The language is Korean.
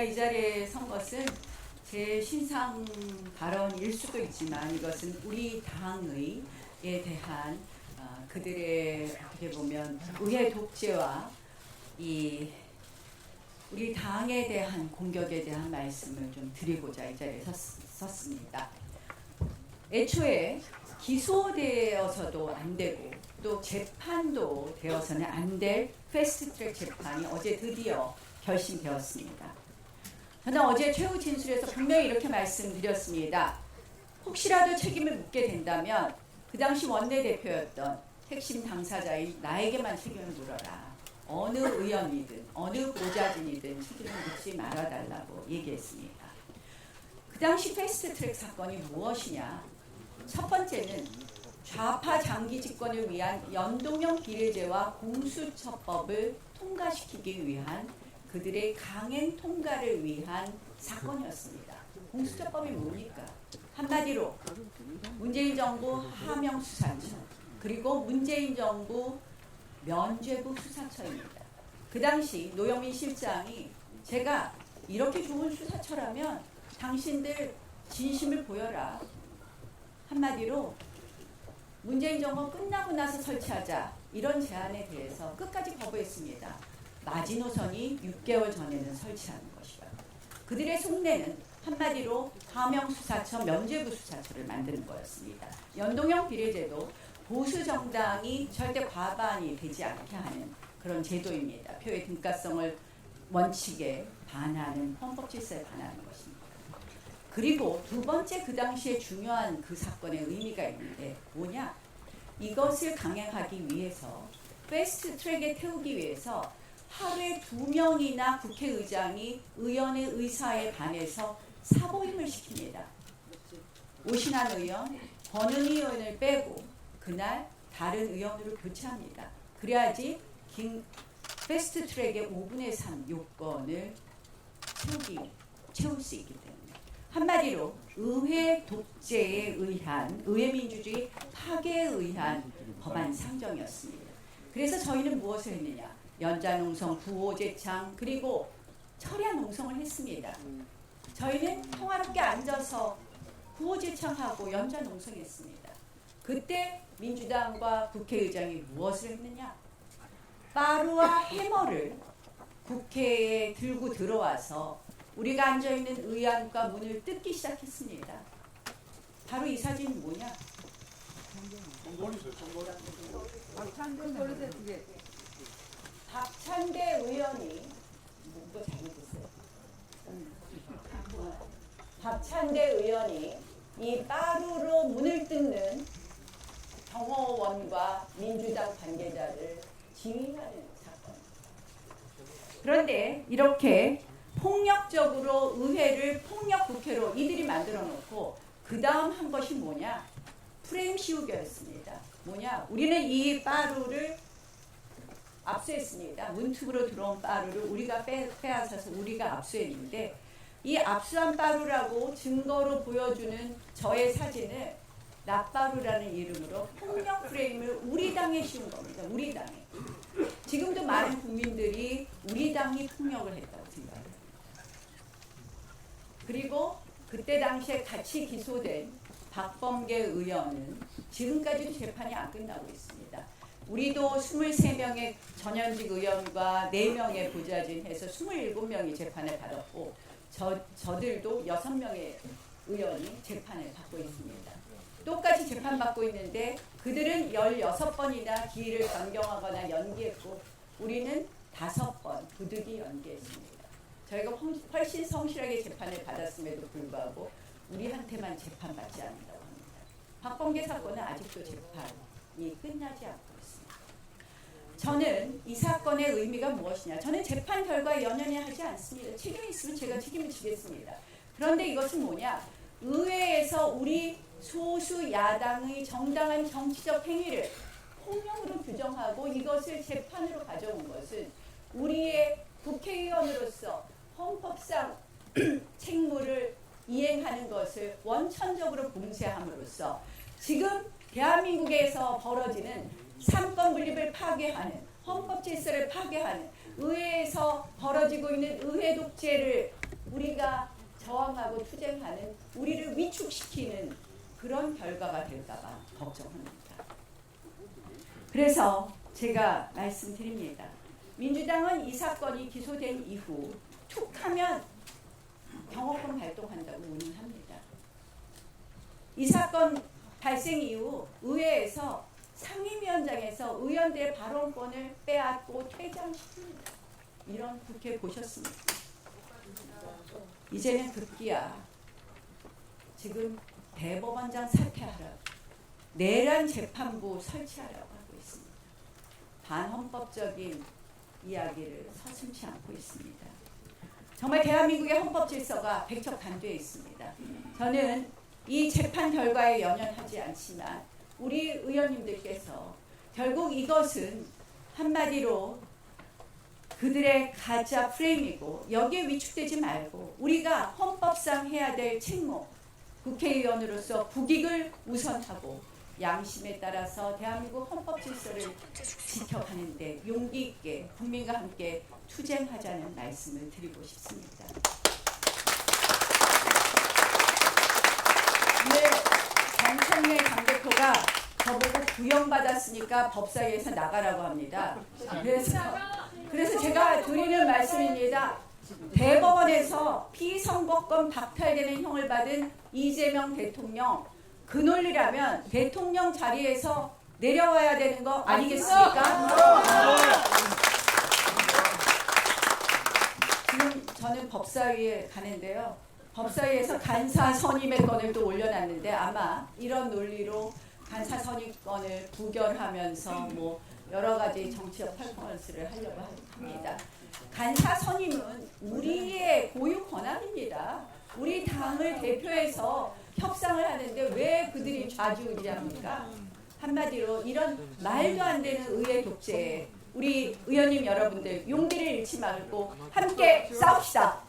이 자리에 선 것은 제 신상 발언일 수도 있지만 이것은 우리 당의에 대한 그들의 어떻게 보면 의회 독재와 이 우리 당에 대한 공격에 대한 말씀을 좀 드리고자 이 자리에 섰습니다. 애초에 기소되어서도 안 되고 또 재판도 되어서는 안 될 패스트트랙 재판이 어제 드디어 결심되었습니다. 저는 어제 최후 진술에서 분명히 이렇게 말씀드렸습니다. 혹시라도 책임을 묻게 된다면 그 당시 원내대표였던 핵심 당사자인 나에게만 책임을 물어라. 어느 의원이든 어느 보좌진이든 책임을 묻지 말아달라고 얘기했습니다. 그 당시 패스트트랙 사건이 무엇이냐? 첫 번째는 좌파 장기 집권을 위한 연동형 비례제와 공수처법을 통과시키기 위한 그들의 강행 통과를 위한 사건이었습니다. 공수처법이 뭡니까? 한마디로 문재인 정부 하명 수사처 그리고 문재인 정부 면죄부 수사처입니다. 그 당시 노영민 실장이 제가 이렇게 좋은 수사처라면 당신들 진심을 보여라. 한마디로 문재인 정부 끝나고 나서 설치하자 이런 제안에 대해서 끝까지 거부했습니다. 마지노선이 6개월 전에는 설치하는 것이고요. 그들의 속내는 한마디로 하명수사처, 면죄부수사처를 만드는 거였습니다. 연동형 비례제도 보수 정당이 절대 과반이 되지 않게 하는 그런 제도입니다. 표의 등가성을 원칙에 반하는 헌법 질서에 반하는 것입니다. 그리고 두 번째 그 당시에 중요한 그 사건의 의미가 있는데 뭐냐? 이것을 강행하기 위해서 패스트 트랙에 태우기 위해서 하루에 2명이나 국회의장이 의원의 의사에 반해서 사보임을 시킵니다. 오신환 의원, 권은희 의원을 빼고 그날 다른 의원으로 교체합니다. 그래야지 패스트 트랙의 5분의 3 요건을 채울 수 있기 때문에. 한마디로 의회 독재에 의한 의회 민주주의 파괴에 의한 법안 상정이었습니다. 그래서 저희는 무엇을 했느냐? 연자농성, 구호제창 그리고 철야 농성을 했습니다. 저희는 평화롭게 앉아서 구호제창하고 연자농성했습니다. 그때 민주당과 국회의장이 무엇을 했느냐? 빠루와 해머를 국회에 들고 들어와서 우리가 앉아있는 의안과 문을 뜯기 시작했습니다. 바로 이 사진이 뭐냐? 박찬대 의원이 뭐 잘못했어요. 박찬대 의원이 이 빠루로 문을 뜯는 경호원과 민주당 관계자를 지휘하는 사건. 그런데 이렇게 폭력적으로 의회를 폭력 국회로 이들이 만들어 놓고 그 다음 한 것이 뭐냐? 프레임 씌우기였습니다. 뭐냐? 우리는 이 빠루를 압수했습니다. 문투브로 들어온 빠루를 우리가 빼앗아서 우리가 압수했는데 이 압수한 빠루라고 증거로 보여주는 저의 사진을 낫빠루라는 이름으로 폭력 프레임을 우리 당에 씌운 겁니다. 우리 당에. 지금도 많은 국민들이 우리 당이 폭력을 했다고 생각합니다. 그리고 그때 당시에 같이 기소된 박범계 의원은 지금까지도 재판이 안 끝나고 있습니다. 우리도 23명의 전현직 의원과 4명의 보좌진 해서 27명이 재판을 받았고 저들도 6명의 의원이 재판을 받고 있습니다. 똑같이 재판받고 있는데 그들은 16번이나 기일을 변경하거나 연기했고 우리는 5번 부득이 연기했습니다. 저희가 훨씬 성실하게 재판을 받았음에도 불구하고 우리한테만 재판받지 않는다고 합니다. 박범계 사건은 아직도 재판이 끝나지 않고 있습니다. 저는 이 사건의 의미가 무엇이냐? 저는 재판 결과에 연연히 하지 않습니다. 책임이 있으면 제가 책임을 지겠습니다. 그런데 이것은 뭐냐? 의회에서 우리 소수 야당의 정당한 정치적 행위를 폭력으로 규정하고 이것을 재판으로 가져온 것은 우리의 국회의원으로서 헌법상 책무를 이행하는 것을 원천적으로 봉쇄함으로써 지금 대한민국에서 벌어지는 삼권 분립을 파괴하는 헌법 질서를 파괴하는 의회에서 벌어지고 있는 의회 독재를 투쟁하는 우리를 위축시키는 그런 결과가 될까봐 걱정합니다. 그래서 제가 말씀드립니다. 민주당은 이 사건이 기소된 이후 툭하면 경호권 발동한다고 운운합니다. 이 사건 발생 이후 의회에서 상임위원장에서 의원들의 발언권을 빼앗고 퇴장시킵니다. 이런 국회 보셨습니까? 이제는 급기야 지금 대법원장 사퇴하라고 내란 재판부 설치하라고 하고 있습니다. 반헌법적인 이야기를 서슴지 않고 있습니다. 정말 대한민국의 헌법 질서가 백척간되어 있습니다. 저는 이 재판 결과에 연연하지 않지만 우리 의원님들께서 결국 이것은 한마디로 그들의 가짜 프레임이고 여기에 위축되지 말고 우리가 헌법상 해야 될 책무, 국회의원으로서 국익을 우선하고 양심에 따라서 대한민국 헌법 질서를 지켜가는데 용기 있게 국민과 함께 투쟁하자는 말씀을 드리고 싶습니다. 오늘 정청래 당대표가 저보고 구형받았으니까 법사위에서 나가라고 합니다. 그래서 제가 드리는 말씀입니다. 대법원에서 피선거권 박탈되는 형을 받은 이재명 대통령, 그 논리라면 대통령 자리에서 내려와야 되는 거 아니겠습니까? 지금 저는 법사위에 가는데요. 법사위에서 간사 선임의 건을 또 올려놨는데 아마 이런 논리로 간사 선임권을 부결하면서 뭐 여러 가지 정치적 퍼포먼스를 하려고 합니다. 간사 선임은 우리의 고유 권한입니다. 우리 당을 대표해서 협상을 하는데 왜 그들이 좌지우지합니까? 한마디로 이런 말도 안 되는 의회 독재에 우리 의원님 여러분들 용기를 잃지 말고 함께 싸웁시다.